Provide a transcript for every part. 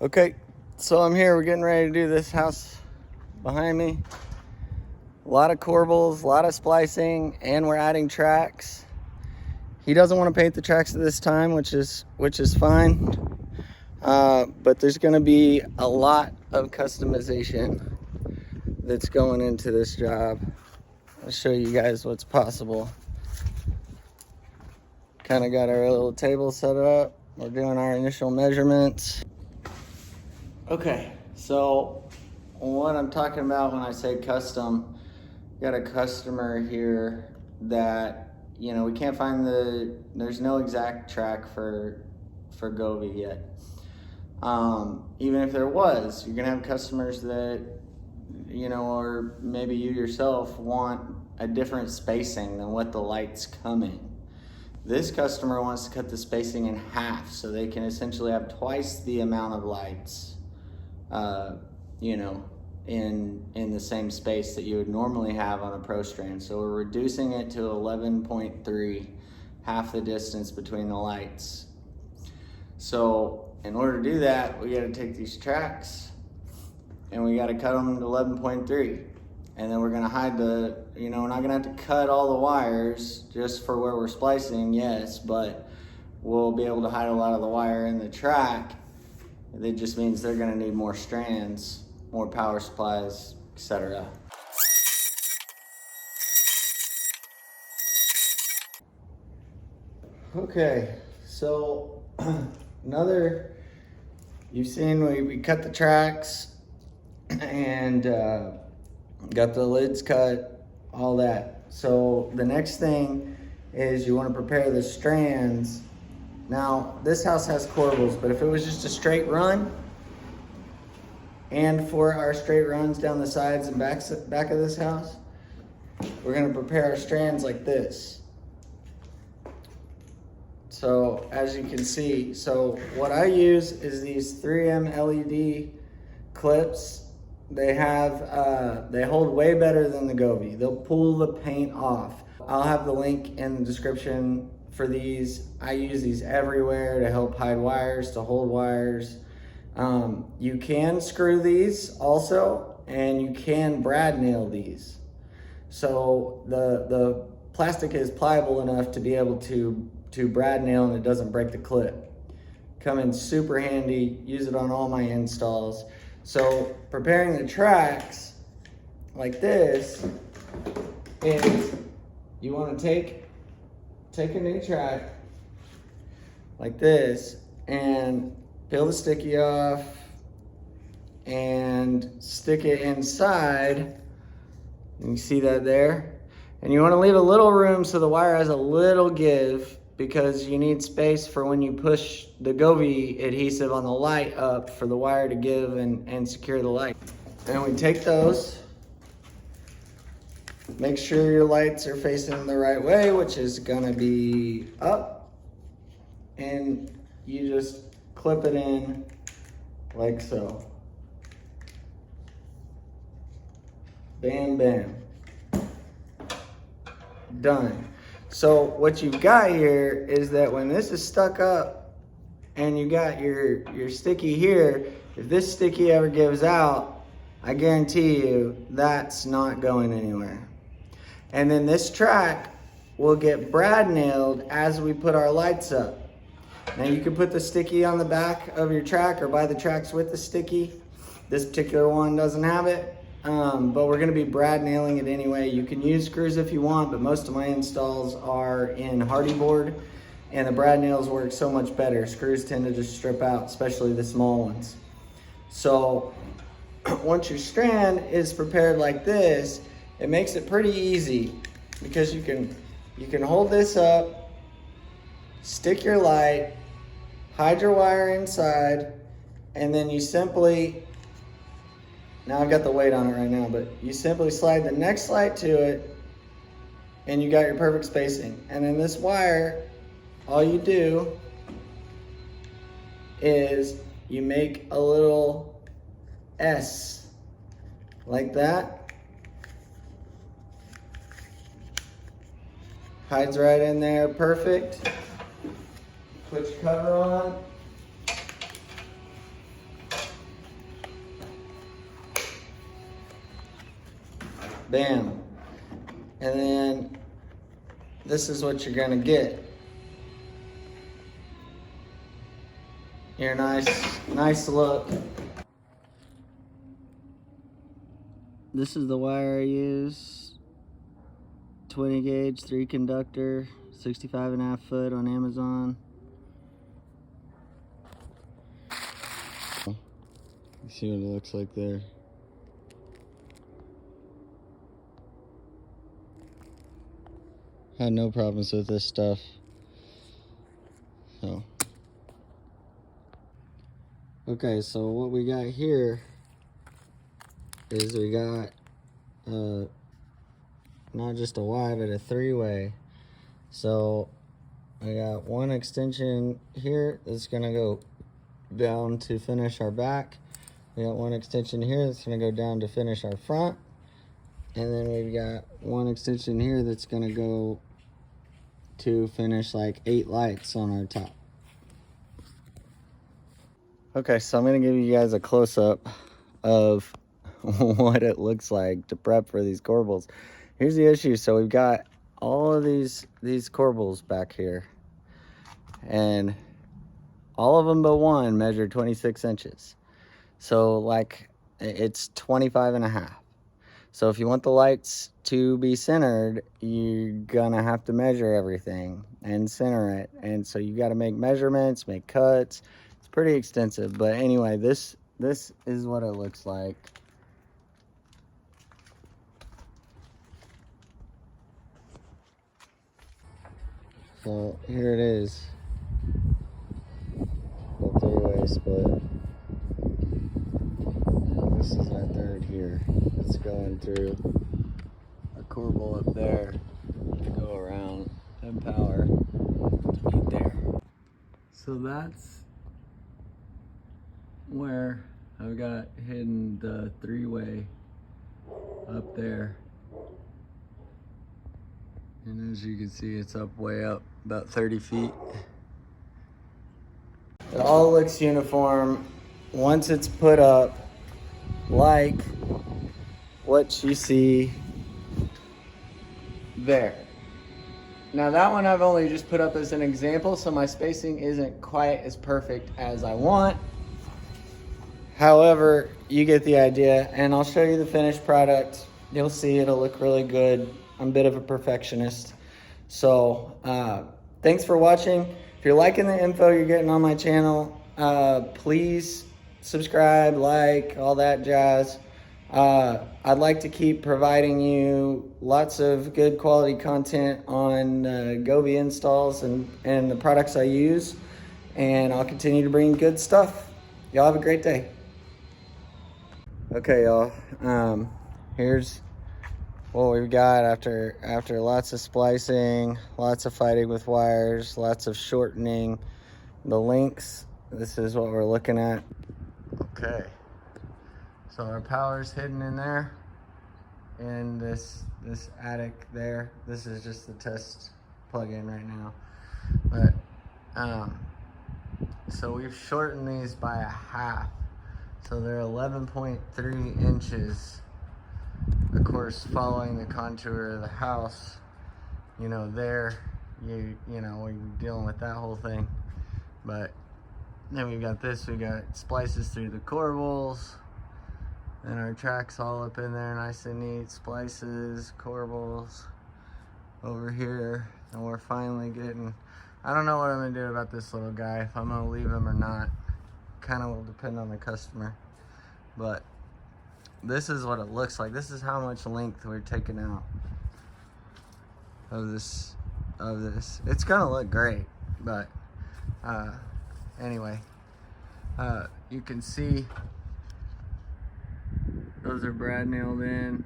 Okay, so I'm here. We're getting ready to do this house behind me. A lot of corbels, a lot of splicing, and we're adding tracks. He doesn't want to paint the tracks at this time, which is fine. But there's going to be a lot of customization that's going into this job. I'll show you guys what's possible. Kind of got our little table set up. We're doing our initial measurements. Okay, so what I'm talking about when I say custom, got a customer here that, we can't find there's no exact track for Govee yet. Even if there was, you're gonna have customers that, or maybe you yourself want a different spacing than what the light's coming. This customer wants to cut the spacing in half so they can essentially have twice the amount of lights in the same space that you would normally have on a Pro Strand. So we're reducing it to 11.3, half the distance between the lights. So in order to do that, we got to take these tracks and we got to cut them to 11.3. And then we're going to hide we're not going to have to cut all the wires just for where we're splicing, yes, but we'll be able to hide a lot of the wire in the track. It just means they're going to need more strands, more power supplies, etc. Okay, so you've seen we cut the tracks and got the lids cut, all that. So the next thing is you want to prepare the strands. Now, this house has corbels, but if it was just a straight run, and for our straight runs down the sides and back of this house, we're gonna prepare our strands like this. So, as you can see, so what I use is these 3M LED clips. They hold way better than the Govee. They'll pull the paint off. I'll have the link in the description for these. I use these everywhere to help hide wires, to hold wires. You can screw these also, and you can brad nail these. So the plastic is pliable enough to be able to brad nail and it doesn't break the clip. Come in super handy, use it on all my installs. So preparing the tracks like this is, you want to take a new track like this and peel the sticky off and stick it inside. You see that there? And you want to leave a little room so the wire has a little give, because you need space for when you push the Govee adhesive on the light up for the wire to give and secure the light. And we take those, make sure your lights are facing the right way, which is gonna be up, and you just clip it in like so. Bam, bam. Done. So what you've got here is that when this is stuck up and you got your sticky here, if this sticky ever gives out, I guarantee you that's not going anywhere. And then this track will get brad nailed as we put our lights up. Now you can put the sticky on the back of your track or buy the tracks with the sticky. This particular one doesn't have it, but we're gonna be brad nailing it anyway. You can use screws if you want, but most of my installs are in hardy board, and the brad nails work so much better. Screws tend to just strip out, especially the small ones. So once your strand is prepared like this, it makes it pretty easy, because you can hold this up, stick your light, hide your wire inside, and then you simply, now I've got the weight on it right now, but you simply slide the next light to it and you got your perfect spacing. And then this wire, all you do is you make a little S like that. Hides right in there, perfect. Put your cover on. bam. And then this is what you're gonna get. Your nice look. This is the wire I use. 20 gauge, 3 conductor, 65.5 foot on Amazon. You see what it looks like there. Had no problems with this stuff. So. Okay, so what we got here is we got not just a Y, but a 3-way. So I got one extension here that's gonna go down to finish our back. We got one extension here that's gonna go down to finish our front. And then we've got one extension here that's gonna go to finish like 8 lights on our top. Okay, so I'm gonna give you guys a close-up of what it looks like to prep for these corbels. Here's the issue. So we've got all of these corbels back here, and all of them but one measure 26 inches. So like it's 25.5. So if you want the lights to be centered, you're gonna have to measure everything and center it. And so you gotta make measurements, make cuts. It's pretty extensive, but anyway, this is what it looks like. So here it is, the 3-way split. And this is our third here. It's going through a corbel up there to go around and power to meet there. So that's where I've got hidden the 3-way up there. And as you can see, it's up way up, about 30 feet. It all looks uniform once it's put up, like what you see there. Now that one I've only just put up as an example, so my spacing isn't quite as perfect as I want. However, you get the idea, and I'll show you the finished product. You'll see it'll look really good. I'm a bit of a perfectionist. So thanks for watching. If you're liking the info you're getting on my channel, please subscribe, like, all that jazz. I'd like to keep providing you lots of good quality content on Govee installs and the products I use. And I'll continue to bring good stuff. Y'all have a great day. Okay, y'all. Here's what we've got after lots of splicing, lots of fighting with wires, lots of shortening the links. This is what we're looking at. Okay, so our power's hidden in there, in this attic there. This is just the test plug-in right now, but so we've shortened these by a half, so they're 11.3 inches. Of course, following the contour of the house, you know, there, you know, we're dealing with that whole thing. But then we've got this, we got splices through the corbels, and our tracks all up in there, nice and neat, splices, corbels over here, and we're finally getting, I don't know what I'm gonna do about this little guy, if I'm gonna leave him or not. Kind of will depend on the customer, but this is what it looks like. This is how much length we're taking out of this. It's gonna look great, but anyway, you can see those are brad nailed in,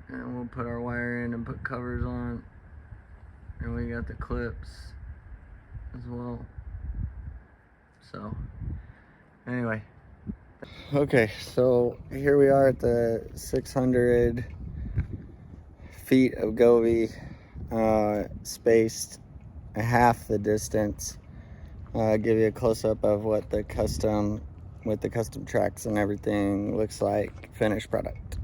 and we'll put our wire in and put covers on, and we got the clips as well. So anyway, okay, so here we are at the 600 feet of Govee, spaced half the distance. Give you a close-up of what the custom, with the custom tracks and everything, looks like finished product.